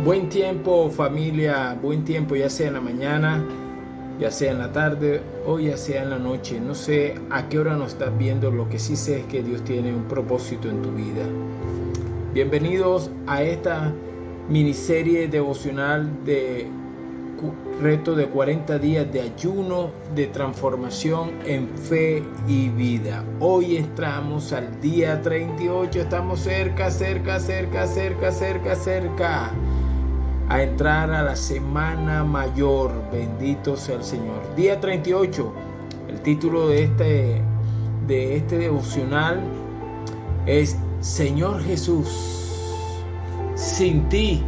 Buen tiempo, familia, buen tiempo, ya sea en la mañana, ya sea en la tarde o ya sea en la noche. No sé a qué hora nos estás viendo, lo que sí sé es que Dios tiene un propósito en tu vida. Bienvenidos a esta miniserie devocional de reto de 40 días de ayuno, de transformación en fe y vida. Hoy entramos al día 38, estamos cerca a entrar a la semana mayor. Bendito sea el Señor. Día 38. El título de este devocional es Señor Jesús, sin ti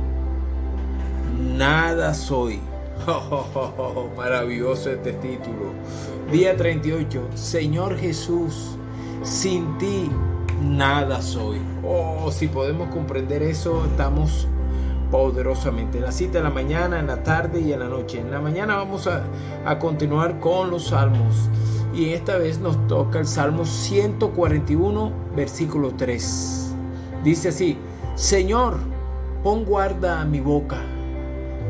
nada soy. Maravilloso este título. Día 38. Señor Jesús, sin ti nada soy. Si podemos comprender eso, estamos poderosamente. En la cita de la mañana, en la tarde y en la noche. En la mañana vamos a continuar con los salmos. Y esta vez nos toca el Salmo 141, versículo 3. Dice así: Señor, pon guarda a mi boca.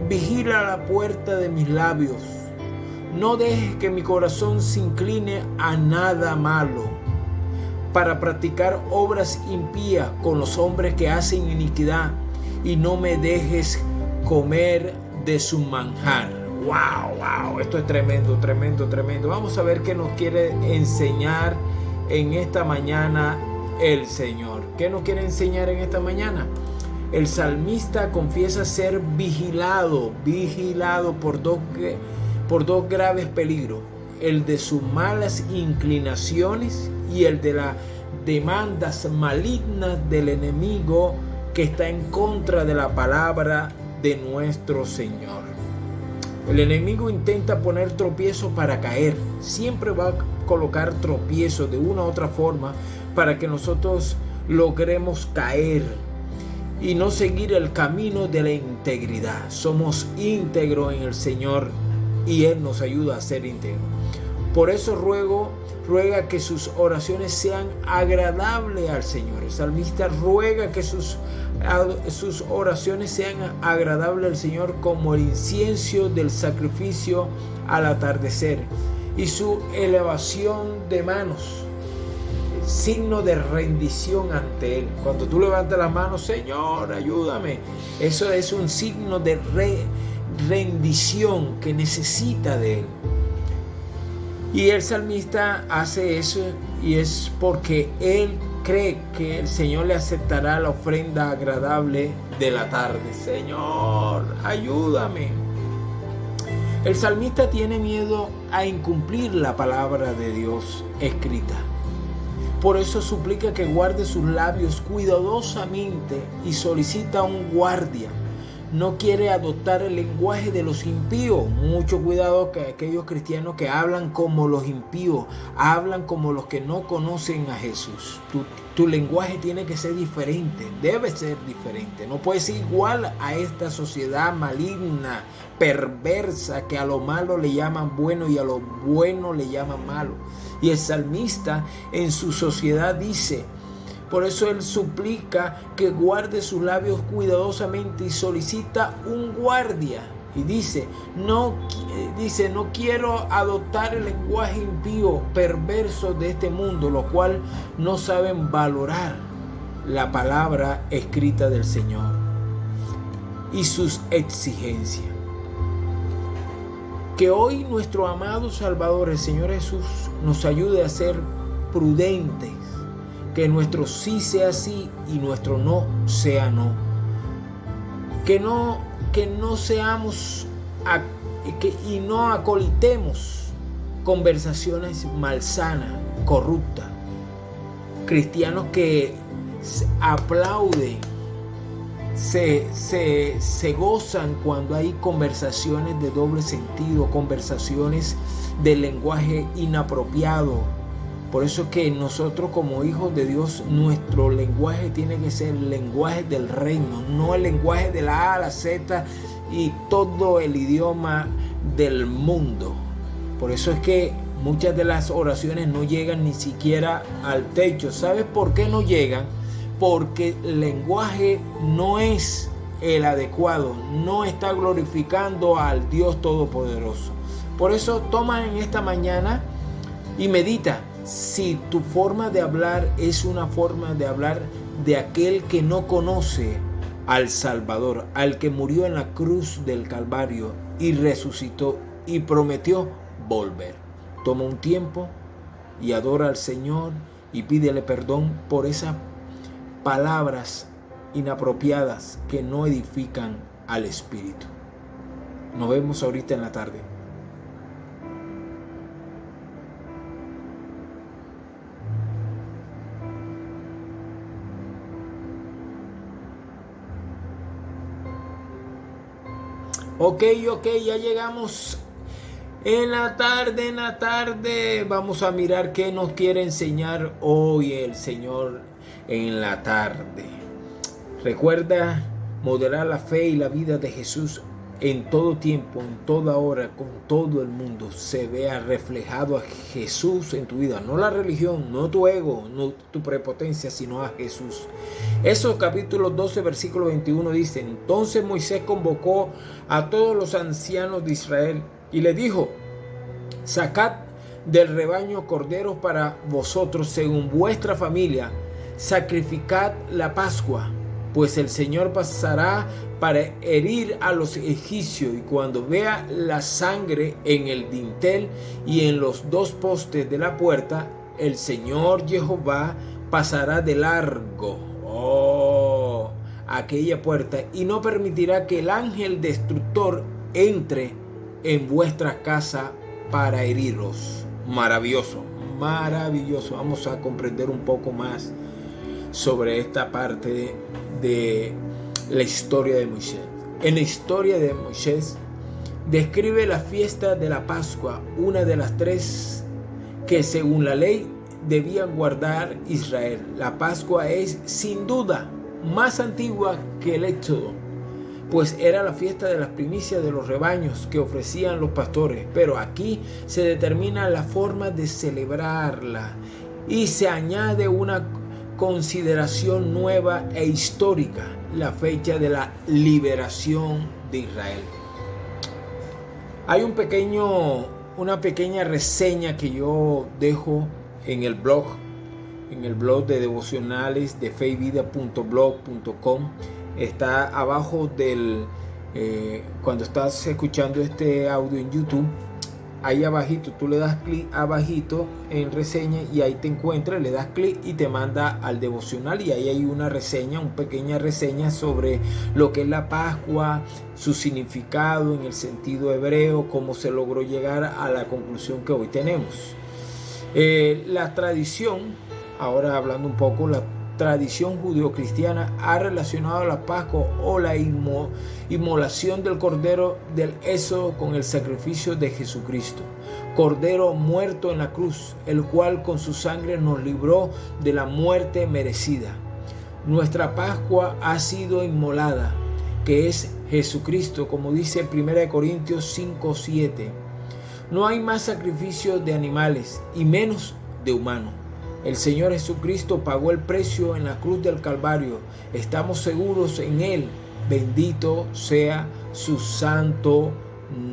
Vigila la puerta de mis labios. No dejes que mi corazón se incline a nada malo, para practicar obras impías con los hombres que hacen iniquidad, y no me dejes comer de su manjar. Wow, esto es tremendo. Vamos a ver qué nos quiere enseñar en esta mañana el Señor. ¿Qué nos quiere enseñar en esta mañana? El salmista confiesa ser vigilado por dos graves peligros: el de sus malas inclinaciones y el de las demandas malignas del enemigo que está en contra de la palabra de nuestro Señor. El enemigo intenta poner tropiezo para caer. Siempre va a colocar tropiezo de una u otra forma para que nosotros logremos caer y no seguir el camino de la integridad. Somos íntegros en el Señor y Él nos ayuda a ser íntegros. Por eso ruega que sus oraciones sean agradables al Señor. El salmista ruega que sus oraciones sean agradables al Señor como el incienso del sacrificio al atardecer, y su elevación de manos, signo de rendición ante Él. Cuando tú levantas las manos: Señor, ayúdame, eso es un signo de rendición que necesita de Él. Y el salmista hace eso, y es porque él cree que el Señor le aceptará la ofrenda agradable de la tarde. Señor, ayúdame. El salmista tiene miedo a incumplir la palabra de Dios escrita. Por eso suplica que guarde sus labios cuidadosamente y solicita un guardia. No quiere adoptar el lenguaje de los impíos. Mucho cuidado que aquellos cristianos que hablan como los impíos, hablan como los que no conocen a Jesús. Tu lenguaje tiene que ser diferente, debe ser diferente. No puede ser igual a esta sociedad maligna, perversa, que a lo malo le llaman bueno y a lo bueno le llaman malo. Y el salmista en su sociedad dice: por eso él suplica que guarde sus labios cuidadosamente y solicita un guardia. Y dice, no quiero adoptar el lenguaje impío, perverso de este mundo, lo cual no saben valorar la palabra escrita del Señor y sus exigencias. Que hoy nuestro amado Salvador, el Señor Jesús, nos ayude a ser prudentes. Que nuestro sí sea sí y nuestro no sea no. Que no seamos y no acolitemos conversaciones malsanas, corruptas. Cristianos que aplauden, se gozan cuando hay conversaciones de doble sentido, conversaciones de lenguaje inapropiado. Por eso que nosotros como hijos de Dios, nuestro lenguaje tiene que ser el lenguaje del reino, no el lenguaje de la A a la Z y todo el idioma del mundo. Por eso es que muchas de las oraciones no llegan ni siquiera al techo. ¿Sabes por qué no llegan? Porque el lenguaje no es el adecuado, no está glorificando al Dios Todopoderoso. Por eso toma en esta mañana y medita si tu forma de hablar es una forma de hablar de aquel que no conoce al Salvador, al que murió en la cruz del Calvario y resucitó y prometió volver. Toma un tiempo y adora al Señor y pídele perdón por esas palabras inapropiadas que no edifican al espíritu. Nos vemos ahorita en la tarde. Ok, ya llegamos en la tarde. Vamos a mirar qué nos quiere enseñar hoy el Señor en la tarde. Recuerda modelar la fe y la vida de Jesús en todo tiempo, en toda hora, con todo el mundo. Se vea reflejado a Jesús en tu vida, no la religión, no tu ego, no tu prepotencia, sino a Jesús. Eso, capítulo 12, versículo 21 dice: entonces Moisés convocó a todos los ancianos de Israel y le dijo: sacad del rebaño corderos para vosotros según vuestra familia, sacrificad la Pascua, pues el Señor pasará para herir a los egipcios, y cuando vea la sangre en el dintel y en los dos postes de la puerta, el Señor Jehová pasará de largo aquella puerta y no permitirá que el ángel destructor entre en vuestra casa para heriros. Maravilloso. Vamos a comprender un poco más sobre esta parte de la historia de Moisés. En la historia de Moisés describe la fiesta de la Pascua, una de las 3 que según la ley debían guardar Israel. La Pascua es sin duda más antigua que el Éxodo, pues era la fiesta de las primicias de los rebaños que ofrecían los pastores, pero aquí se determina la forma de celebrarla y se añade una consideración nueva e histórica: la fecha de la liberación de Israel. Hay una pequeña reseña que yo dejo en el blog de devocionales de feyvida.blog.com. Está abajo cuando estás escuchando este audio en YouTube, ahí abajito, tú le das clic abajito en reseña y ahí te encuentras, le das clic y te manda al devocional, y ahí hay una pequeña reseña sobre lo que es la Pascua, su significado en el sentido hebreo, cómo se logró llegar a la conclusión que hoy tenemos. La tradición, ahora hablando un poco, la tradición judeocristiana ha relacionado la Pascua o la inmolación del Cordero del Éxodo con el sacrificio de Jesucristo, Cordero muerto en la cruz, el cual con su sangre nos libró de la muerte merecida. Nuestra Pascua ha sido inmolada, que es Jesucristo, como dice 1 Corintios 5:7. No hay más sacrificio de animales y menos de humanos. El Señor Jesucristo pagó el precio en la cruz del Calvario. Estamos seguros en Él. Bendito sea su santo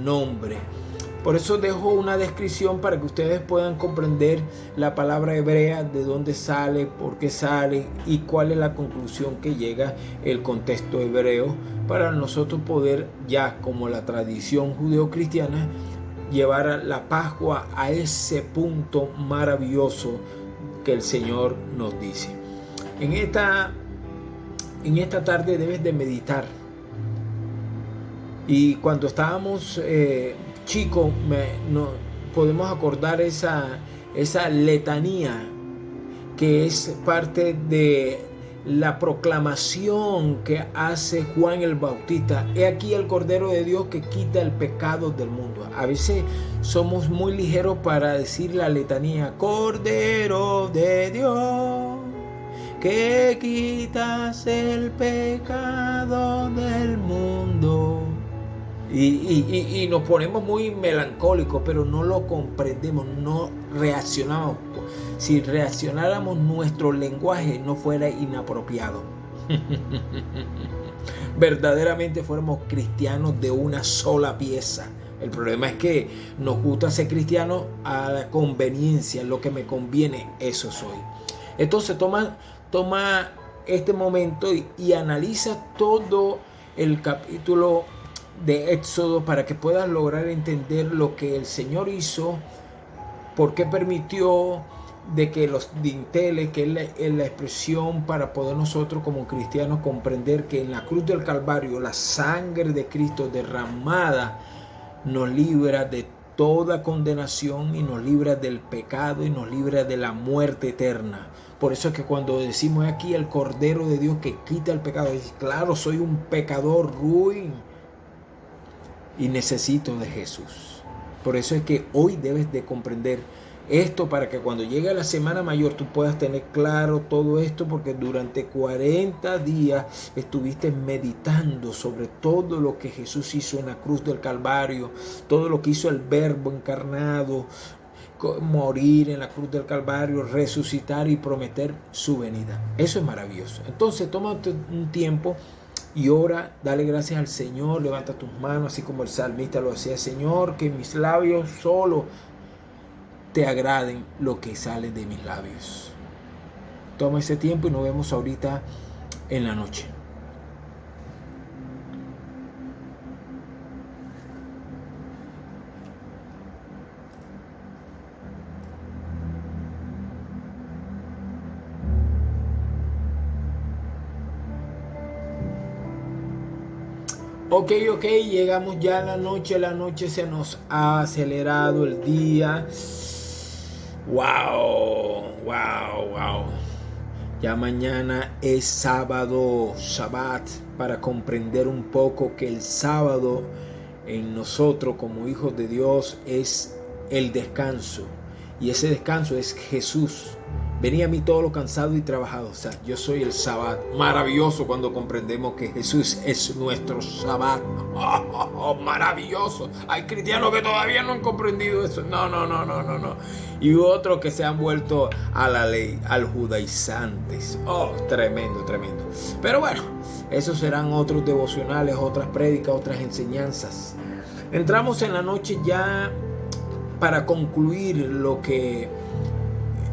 nombre. Por eso dejo una descripción para que ustedes puedan comprender la palabra hebrea, de dónde sale, por qué sale y cuál es la conclusión que llega el contexto hebreo, para nosotros poder, ya como la tradición judeocristiana, llevar la Pascua a ese punto maravilloso que el Señor nos dice. En esta tarde debes de meditar. Y cuando estábamos chicos, podemos acordar esa letanía que es parte de la proclamación que hace Juan el Bautista: he aquí el Cordero de Dios que quita el pecado del mundo. A veces somos muy ligeros para decir la letanía: Cordero de Dios que quitas el pecado del mundo. Y nos ponemos muy melancólicos, pero no lo comprendemos, no reaccionamos. Si reaccionáramos, nuestro lenguaje no fuera inapropiado. verdaderamente fuéramos cristianos de una sola pieza. El problema es que nos gusta ser cristianos a la conveniencia, lo que me conviene, eso soy. Entonces toma este momento y analiza todo el capítulo de Éxodo para que puedas lograr entender lo que el Señor hizo, por qué permitió de que los dinteles, que es la expresión para poder nosotros como cristianos comprender que en la cruz del Calvario la sangre de Cristo derramada nos libra de toda condenación y nos libra del pecado y nos libra de la muerte eterna. Por eso es que cuando decimos aquí el Cordero de Dios que quita el pecado, es claro, soy un pecador ruin y necesito de Jesús. Por eso es que hoy debes de comprender esto para que cuando llegue la Semana Mayor tú puedas tener claro todo esto, porque durante 40 días estuviste meditando sobre todo lo que Jesús hizo en la cruz del Calvario, todo lo que hizo el Verbo encarnado, morir en la cruz del Calvario, resucitar y prometer su venida. Eso es maravilloso. Entonces tómate un tiempo y ora, dale gracias al Señor, levanta tus manos así como el salmista lo hacía. Señor, que mis labios solo te agraden lo que sale de mis labios. Toma ese tiempo y nos vemos ahorita en la noche. Ok, llegamos ya a la noche se nos ha acelerado el día. Wow. Ya mañana es sábado, Shabbat, para comprender un poco que el sábado en nosotros como hijos de Dios es el descanso. Y ese descanso es Jesús. Venid a mí todos los cansados y trabajados. O sea, yo soy el Shabbat. Maravilloso cuando comprendemos que Jesús es nuestro Shabbat. Maravilloso. Hay cristianos que todavía no han comprendido eso. No. Y otros que se han vuelto a la ley, al judaizantes. Tremendo. Pero bueno, esos serán otros devocionales, otras prédicas, otras enseñanzas. Entramos en la noche ya para concluir lo que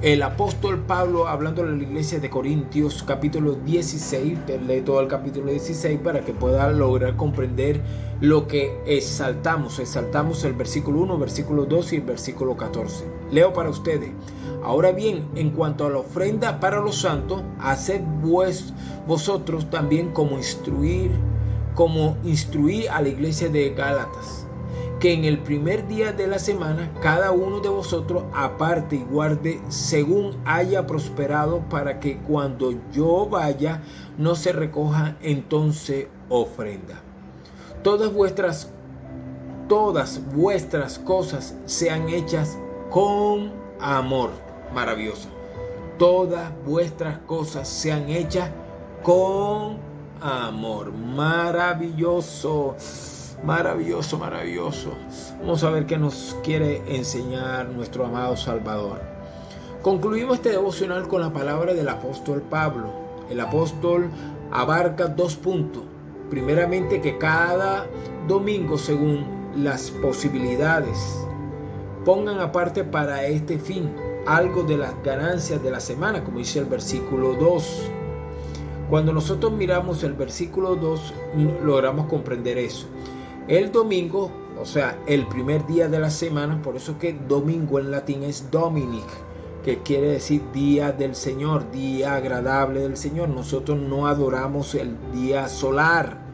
el apóstol Pablo, hablando de la iglesia de Corintios, capítulo 16, lee todo el capítulo 16 para que pueda lograr comprender lo que exaltamos el versículo 1, versículo 2 y el versículo 14. Leo para ustedes. Ahora bien, en cuanto a la ofrenda para los santos, haced vosotros también como instruí a la iglesia de Gálatas, que en el primer día de la semana cada uno de vosotros aparte y guarde según haya prosperado, para que cuando yo vaya no se recoja entonces ofrenda. Todas vuestras cosas sean hechas con amor. Maravilloso. Todas vuestras cosas sean hechas con amor. Maravilloso. Vamos a ver qué nos quiere enseñar nuestro amado Salvador. Concluimos este devocional con la palabra del apóstol Pablo. El apóstol abarca 2 puntos. Primeramente, que cada domingo, según las posibilidades, pongan aparte para este fin algo de las ganancias de la semana, como dice el versículo 2. Cuando nosotros miramos el versículo 2, logramos comprender eso. El domingo, o sea, el primer día de la semana, por eso que domingo en latín es Dominic, que quiere decir día del Señor, día agradable del Señor. Nosotros no adoramos el día solar,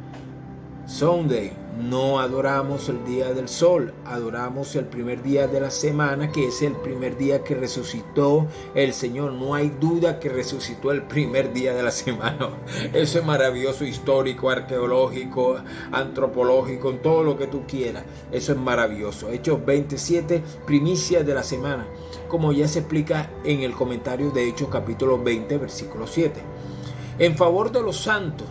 Sunday, no adoramos el día del sol, adoramos el primer día de la semana, que es el primer día que resucitó el Señor. No hay duda que resucitó el primer día de la semana. Eso es maravilloso, histórico, arqueológico, antropológico, en todo lo que tú quieras. Eso es maravilloso. Hechos 27, primicia de la semana, como ya se explica en el comentario de Hechos capítulo 20, versículo 7. En favor de los santos,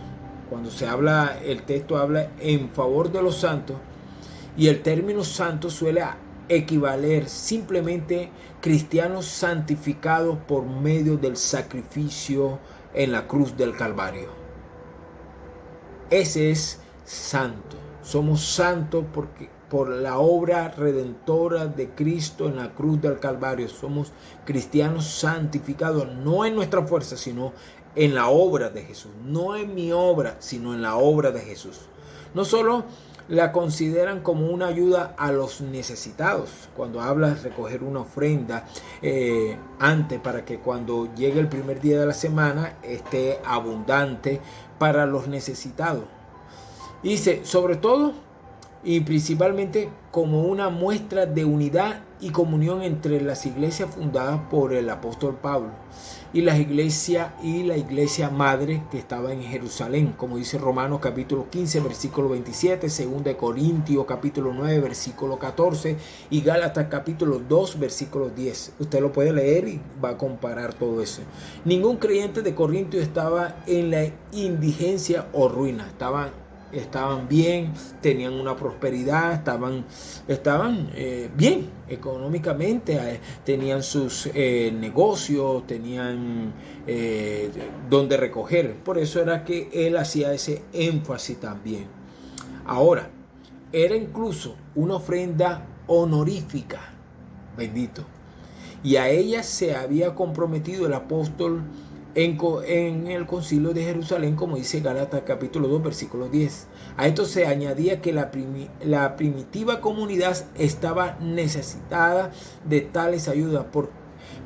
cuando se habla, el texto habla en favor de los santos, y el término santo suele equivaler simplemente cristianos santificados por medio del sacrificio en la cruz del Calvario. Ese es santo. Somos santos por la obra redentora de Cristo en la cruz del Calvario. Somos cristianos santificados, no en nuestra fuerza, sino en la obra de Jesús. No en mi obra, sino en la obra de Jesús. No solo la consideran como una ayuda a los necesitados. Cuando hablas de recoger una ofrenda antes, para que cuando llegue el primer día de la semana esté abundante para los necesitados. Dice, sobre todo y principalmente como una muestra de unidad y comunión entre las iglesias fundadas por el apóstol Pablo y la iglesia madre que estaba en Jerusalén, como dice Romanos capítulo 15 versículo 27, 2 Corintios capítulo 9 versículo 14 y Gálatas capítulo 2 versículo 10. Usted lo puede leer y va a comparar todo eso. Ningún creyente de Corintio estaba en la indigencia o ruina, estaban bien, tenían una prosperidad, estaban bien económicamente, tenían sus negocios, tenían donde recoger. Por eso era que él hacía ese énfasis también. Ahora, era incluso una ofrenda honorífica, bendito. Y a ella se había comprometido el apóstol en el concilio de Jerusalén, como dice Gálatas capítulo 2 versículo 10. A esto se añadía que la primitiva comunidad estaba necesitada de tales ayudas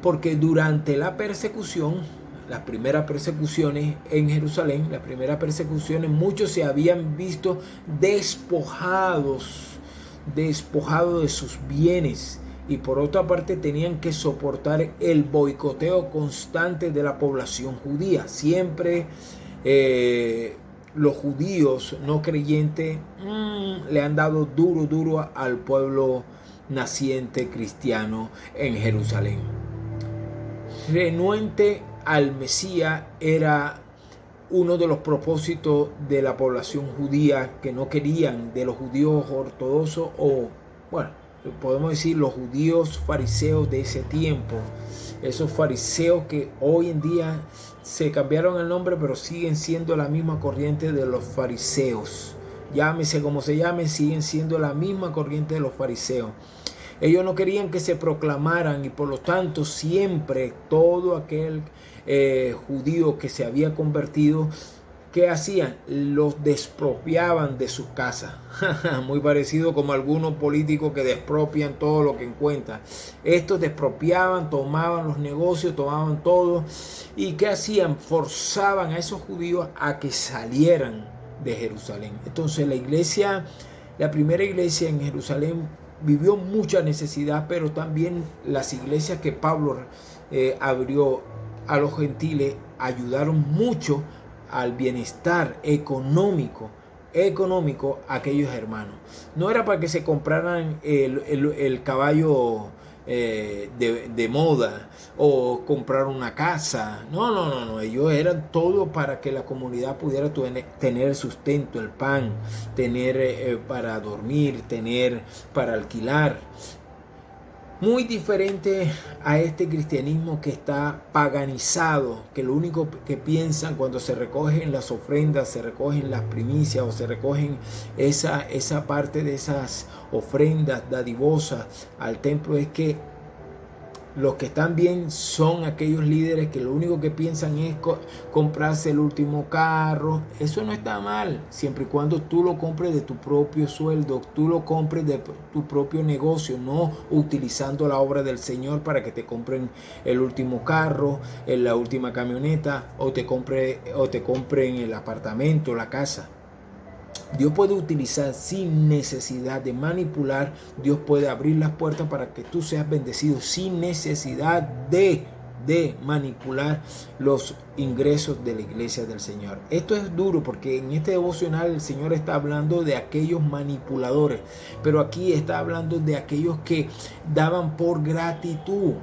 porque durante la persecución, las primeras persecuciones en Jerusalén, muchos se habían visto despojados de sus bienes. Y por otra parte tenían que soportar el boicoteo constante de la población judía. Siempre los judíos no creyentes le han dado duro al pueblo naciente cristiano en Jerusalén. Renuente al Mesías era uno de los propósitos de la población judía, que no querían, de los judíos ortodoxos podemos decir los judíos fariseos de ese tiempo, esos fariseos que hoy en día se cambiaron el nombre, pero siguen siendo la misma corriente de los fariseos. Llámese como se llame, siguen siendo la misma corriente de los fariseos. Ellos no querían que se proclamaran y por lo tanto siempre todo aquel judío que se había convertido, ¿qué hacían? Los despropiaban de sus casas. Muy parecido como algunos políticos que despropian todo lo que encuentran. Estos despropiaban, tomaban los negocios, tomaban todo. ¿Y qué hacían? Forzaban a esos judíos a que salieran de Jerusalén. Entonces la primera iglesia en Jerusalén vivió mucha necesidad, pero también las iglesias que Pablo abrió a los gentiles ayudaron mucho al bienestar económico a aquellos hermanos. No era para que se compraran el caballo de moda o comprar una casa. No. Ellos eran todo para que la comunidad pudiera tener sustento, el pan, tener para dormir, tener para alquilar. Muy diferente a este cristianismo que está paganizado, que lo único que piensan cuando se recogen las ofrendas, se recogen las primicias o se recogen esa parte de esas ofrendas dadivosas al templo, es que los que están bien son aquellos líderes que lo único que piensan es comprarse el último carro. Eso no está mal, siempre y cuando tú lo compres de tu propio sueldo, tú lo compres de tu propio negocio, no utilizando la obra del Señor para que te compren el último carro, la última camioneta o te compren el apartamento, la casa. Dios puede utilizar sin necesidad de manipular. Dios puede abrir las puertas para que tú seas bendecido sin necesidad de manipular los ingresos de la iglesia del Señor. Esto es duro porque en este devocional el Señor está hablando de aquellos manipuladores, pero aquí está hablando de aquellos que daban por gratitud.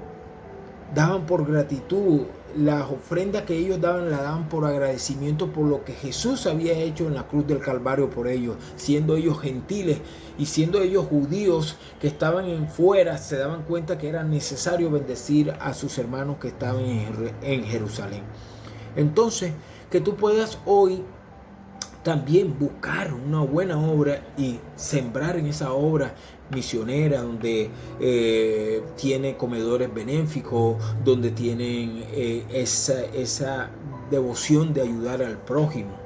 Las ofrendas que ellos daban, la daban por agradecimiento por lo que Jesús había hecho en la cruz del Calvario por ellos, siendo ellos gentiles y siendo ellos judíos que estaban fuera, se daban cuenta que era necesario bendecir a sus hermanos que estaban en Jerusalén. Entonces, que tú puedas hoy también buscar una buena obra y sembrar en esa obra misionera donde tiene comedores benéficos, donde tienen esa devoción de ayudar al prójimo.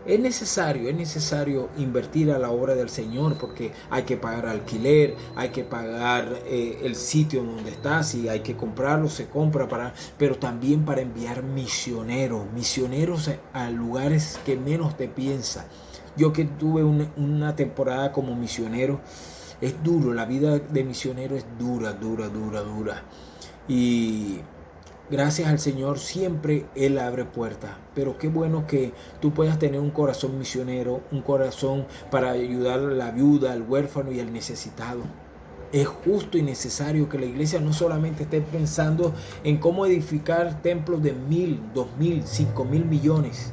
Es necesario invertir a la obra del Señor, porque hay que pagar alquiler, hay que pagar el sitio donde estás, y hay que comprarlo, se compra, pero también para enviar misioneros a lugares que menos te piensa. Yo que tuve una temporada como misionero, es duro, la vida de misionero es dura. Y gracias al Señor siempre Él abre puertas, pero qué bueno que tú puedas tener un corazón misionero, un corazón para ayudar a la viuda, al huérfano y al necesitado. Es justo y necesario que la iglesia no solamente esté pensando en cómo edificar templos de 1,000, 2,000, 5,000 millones,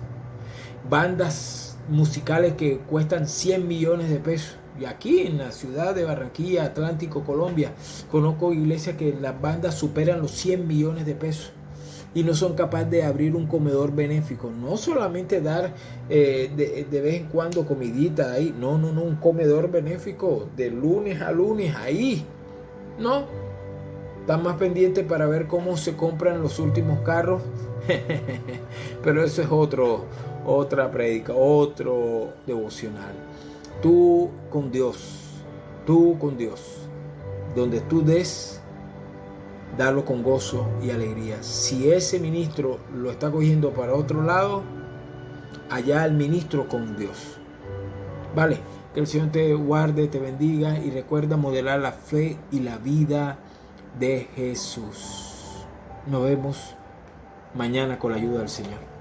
bandas musicales que cuestan 100 millones de pesos. Y aquí en la ciudad de Barranquilla, Atlántico, Colombia, conozco iglesias que las bandas superan los 100 millones de pesos y no son capaces de abrir un comedor benéfico. No solamente dar de vez en cuando comidita ahí, no, un comedor benéfico de lunes a lunes ahí. No, están más pendientes para ver cómo se compran los últimos carros. Pero eso es otra prédica, otro devocional. Tú con Dios, donde tú des, dalo con gozo y alegría. Si ese ministro lo está cogiendo para otro lado, allá el ministro con Dios. Vale, que el Señor te guarde, te bendiga, y recuerda modelar la fe y la vida de Jesús. Nos vemos mañana con la ayuda del Señor.